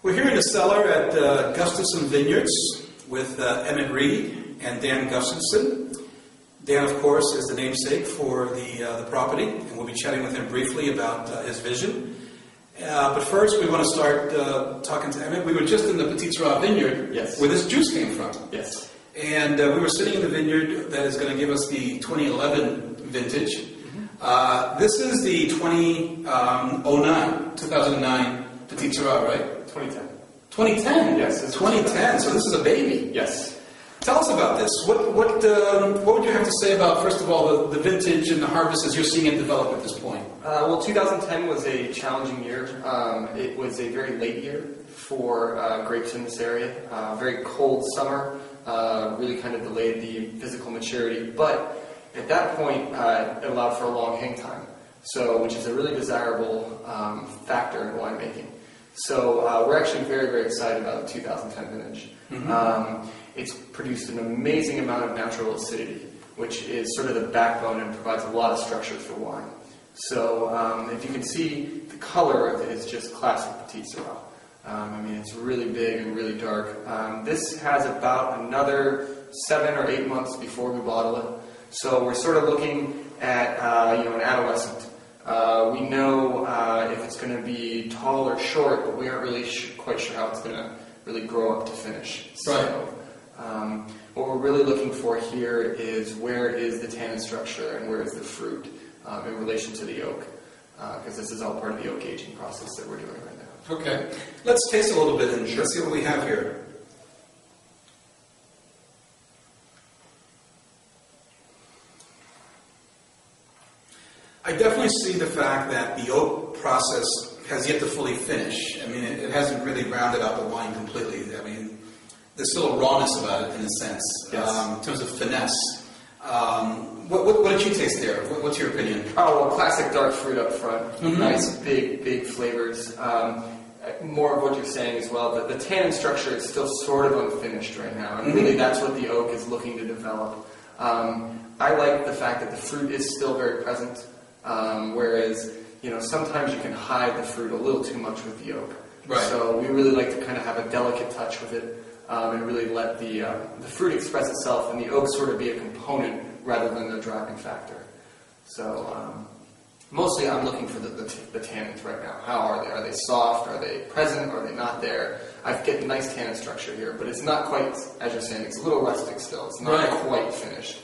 We're here in the cellar at Gustafson Vineyards with Emmett and Dan Gustafson. Dan, of course, is the namesake for the property, and we'll be chatting with him briefly about his vision. But first, we want to start talking to Emmett. We were just in the Petit Syrah vineyard, yes, where this juice came from. Yes. And we were sitting in the vineyard that is going to give us the 2011 vintage. Mm-hmm. This is the 2009 Petit Syrah, right? 2010. 2010? Yes. It's 2010, so this is a baby. Yes. Tell us about this. What would you have to say about, first of all, the vintage and the harvest as you're seeing it develop at this point? Well, 2010 was a challenging year. It was a very late year for grapes in this area. Very cold summer, really kind of delayed the physical maturity. But at that point, it allowed for a long hang time, which is a really desirable factor in winemaking. So we're actually very, very excited about the 2010 vintage. Mm-hmm. It's produced an amazing amount of natural acidity, which is sort of the backbone and provides a lot of structure for wine. So if you can see, the color of it is just classic Petit Syrah. I mean, it's really big and really dark. This has about another 7 or 8 months before we bottle it. So we're sort of looking at an adolescent. We know if it's going to be tall or short, but we aren't really quite sure how it's going to really grow up to finish. So, what we're really looking for here is where is the tannin structure and where is the fruit in relation to the oak, because this is all part of the oak aging process that we're doing right now. Okay. Let's taste a little bit and let's see what we have here. I definitely see the fact that the oak process has yet to fully finish. I mean, it hasn't really rounded out the wine completely. I mean, there's still a rawness about it in a sense, yes, in terms of finesse. What did you taste there? What's your opinion? Oh, well, classic dark fruit up front. Mm-hmm. Nice, big flavors. More of what you're saying as well. The tannin structure is still sort of unfinished right now, and really that's what the oak is looking to develop. I like the fact that the fruit is still very present. Whereas, sometimes you can hide the fruit a little too much with the oak. Right. So we really like to kind of have a delicate touch with it, and really let the fruit express itself and the oak sort of be a component rather than the driving factor. So mostly I'm looking for the tannins right now. How are they? Are they soft? Are they present? Are they not there? I get a nice tannin structure here, but it's not quite, as you're saying, it's a little rustic still. It's not quite finished.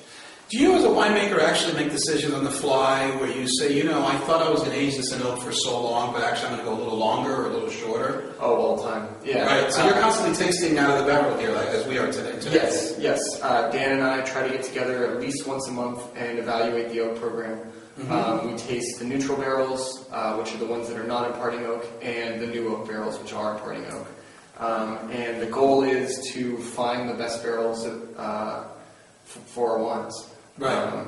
Do you as a winemaker actually make decisions on the fly where you say, I thought I was going to age this in oak for so long, but actually I'm going to go a little longer or a little shorter? Oh, all the time. Yeah. Right. So you're constantly tasting out of the barrel here, like as we are today. Yes. Dan and I try to get together at least once a month and evaluate the oak program. Mm-hmm. We taste the neutral barrels, which are the ones that are not imparting oak, and the new oak barrels, which are imparting oak. And the goal is to find the best barrels for our wines. Right.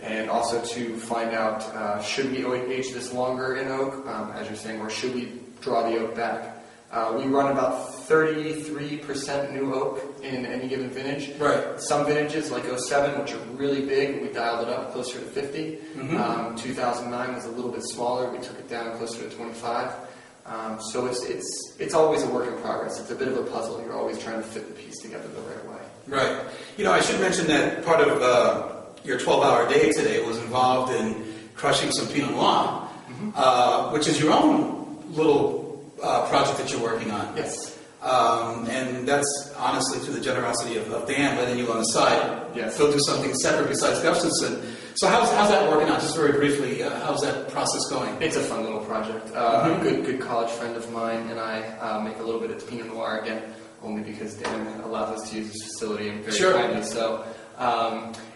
And also to find out, should we age this longer in oak, as you're saying, or should we draw the oak back? We run about 33% new oak in any given vintage. Right. Some vintages, like 07, which are really big, we dialed it up closer to 50. Mm-hmm. 2009 was a little bit smaller. We took it down closer to 25. So it's always a work in progress. It's a bit of a puzzle. You're always trying to fit the piece together the right way. Right. I should mention that part of your 12-hour day today was involved in crushing some Pinot Noir, mm-hmm. Which is your own little project that you're working on. Yes. And that's honestly through the generosity of Dan letting you on the side. Yes. Go do something separate besides Gustafson. So how's that working out? Just very briefly, how's that process going? It's a fun little project. Mm-hmm. A good college friend of mine and I make a little bit of Pinot Noir again, only because Dan allows us to use his facility and very kindly. So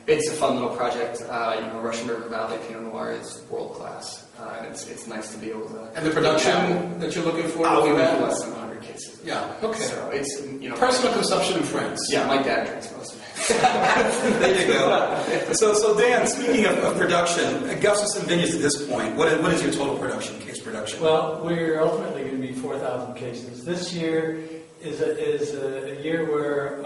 it's a fun little project. Russian River Valley Pinot Noir is world class, and it's nice to be able to. And the production that you're looking for? Less than 100 cases. Yeah. Okay. So it's personal consumption and friends. Yeah, my dad drinks most of it. There you go. So Dan, speaking of production, at Gustafson Vineyards at this point, what is your total case production? Well, we're ultimately going to be 4,000 cases. This year is a year where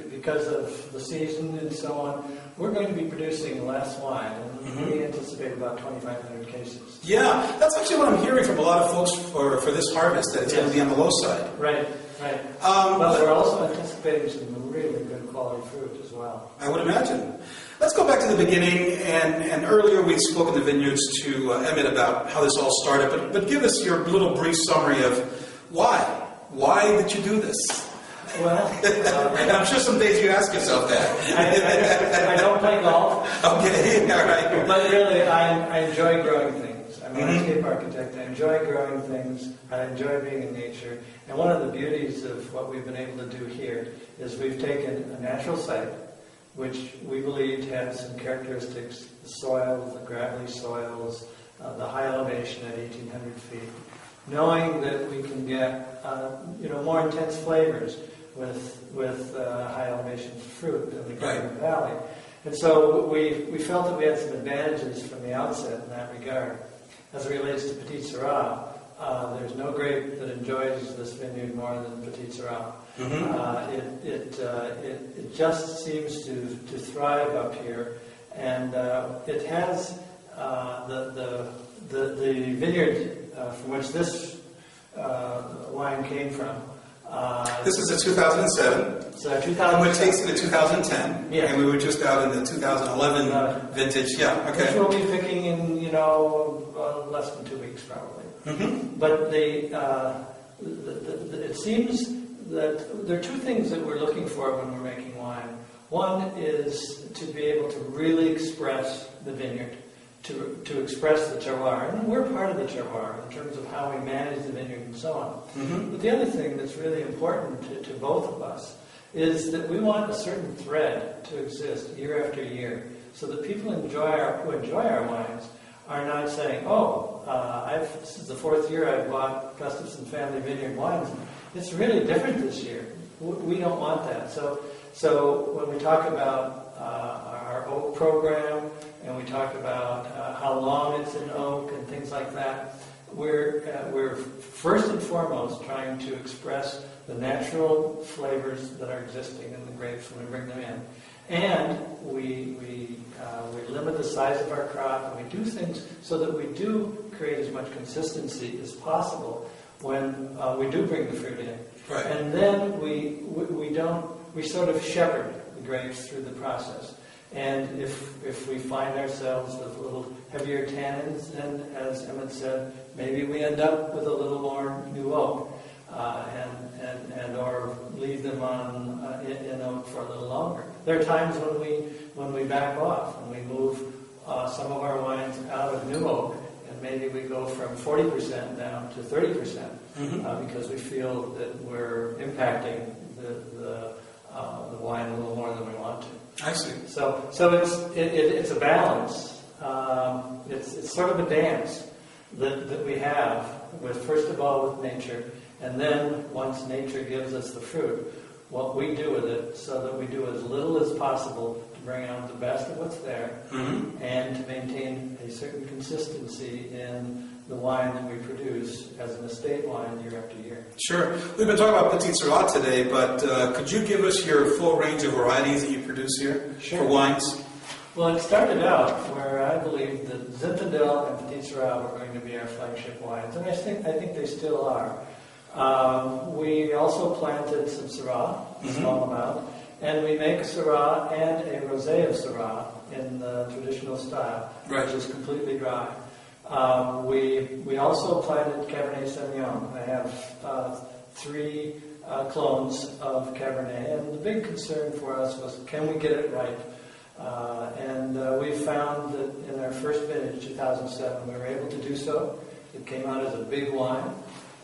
because of the season and so on, we're going to be producing less wine, and we anticipate about 2,500 cases. Yeah, that's actually what I'm hearing from a lot of folks for this harvest, that it's going to be on the low side. Right. But we're also anticipating some really good quality fruit as well. I would imagine. Let's go back to the beginning, and earlier we'd spoken the vineyards to Emmett about how this all started, but give us your little brief summary of why. Why did you do this? Well, and I'm sure some days you ask yourself that. I don't play golf. Okay, all right. But really, I enjoy growing things. I'm a landscape architect. I enjoy growing things. I enjoy being in nature. And one of the beauties of what we've been able to do here is we've taken a natural site, which we believed had some characteristics, the soil, the gravelly soils, the high elevation at 1,800 feet, knowing that we can get more intense flavors with high elevation fruit in the Garden Valley. And so we felt that we had some advantages from the outset in that regard. As it relates to Petit Syrah, there's no grape that enjoys this vineyard more than Petit Syrah. It just seems to thrive up here, and it has the vineyard from which this wine came from. This is a 2007. So And 2007. we're tasting the 2010. Yeah. And we were just out in the 2011 vintage. Yeah, Which okay. we'll be picking in, less than 2 weeks probably. But it seems that there are two things that we're looking for when we're making wine. One is to be able to really express the vineyard, to express the terroir. And we're part of the terroir in terms of how we manage the vineyard and so on. But the other thing that's really important to both of us is that we want a certain thread to exist year after year, so that people who enjoy our wines are not saying, this is the 4th year I've bought Gustafson Family Vineyard wines. It's really different this year. We don't want that. So when we talk about our oak program, and we talk about how long it's in oak and things like that, we're first and foremost trying to express the natural flavors that are existing in the grapes when we bring them in. And we limit the size of our crop, and we do things so that we do create as much consistency as possible when we do bring the fruit in. Right. And then we sort of shepherd the grapes through the process. And if we find ourselves with a little heavier tannins, then, as Emmett said, maybe we end up with a little more new oak, and or leave them in oak for a little longer. There are times when we back off and we move some of our wines out of new oak, and maybe we go from 40% down to 30% because we feel that we're impacting the wine a little more than we want to. I see. So it's a balance. It's sort of a dance that we have with, first of all, with nature, and then once nature gives us the fruit, what we do with it, so that we do as little as possible to bring out the best of what's there, and to maintain a certain consistency in the wine that we produce as an estate wine year after year. Sure. We've been talking about Petit Syrah today, but could you give us your full range of varieties that you produce here for wines? Well, it started out where I believed that Zinfandel and Petit Syrah were going to be our flagship wines, and I think they still are. We also planted some Syrah, a small amount, and we make a Syrah and a rosé of Syrah in the traditional style, which is completely dry. We also planted Cabernet Sauvignon. I have 3 clones of Cabernet, and the big concern for us was, can we get it right? And we found that in our first vintage, 2007, we were able to do so. It came out as a big wine,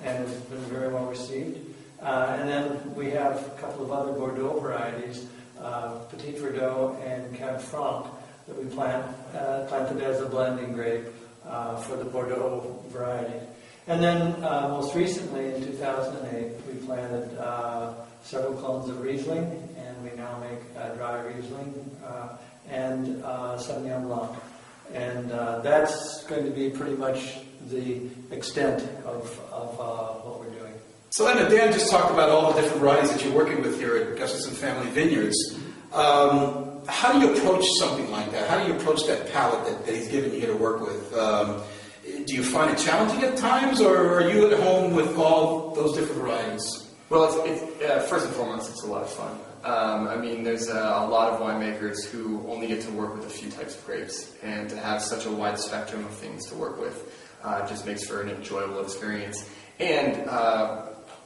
and it's been very well received. And then we have a couple of other Bordeaux varieties, Petit Verdot and Cab Franc, that we planted as a blending grape for the Bordeaux variety. And then most recently, in 2008, we planted several clones of Riesling, and we now make dry Riesling and Sauvignon Blanc. And that's going to be pretty much the extent of what we're doing. So Emmett, Dan just talked about all the different varieties that you're working with here at Gustafson Family Vineyards. How do you approach something like that? How do you approach that palette that he's given you here to work with? Do you find it challenging at times, or are you at home with all those different varieties? Well, it's first and foremost, it's a lot of fun. I mean, there's a lot of winemakers who only get to work with a few types of grapes, and to have such a wide spectrum of things to work with just makes for an enjoyable experience. And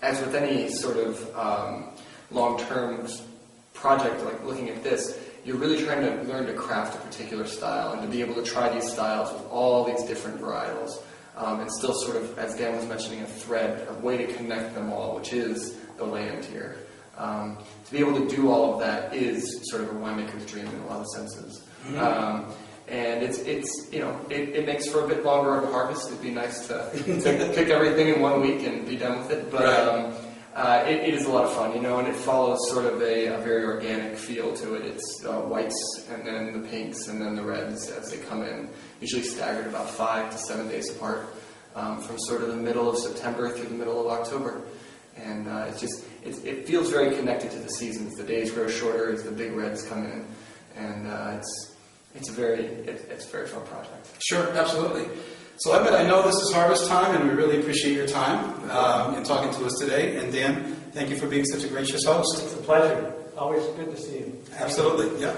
as with any sort of long-term project, like looking at this, you're really trying to learn to craft a particular style and to be able to try these styles with all these different varietals. And still sort of, as Dan was mentioning, a thread, a way to connect them all, which is the land here. To be able to do all of that is sort of a winemaker's dream in a lot of senses. Mm-hmm. And it makes for a bit longer of a harvest. It'd be nice to pick everything in 1 week and be done with it. But it is a lot of fun, and it follows sort of a very organic feel to it. It's whites, and then the pinks, and then the reds as they come in, usually staggered about 5 to 7 days apart, from sort of the middle of September through the middle of October. And it feels very connected to the seasons. The days grow shorter as the big reds come in, and it's a very fun project. Sure, absolutely. So Emmett, I know this is harvest time, and we really appreciate your time in talking to us today. And Dan, thank you for being such a gracious host. It's a pleasure. Always good to see you. Absolutely, yeah.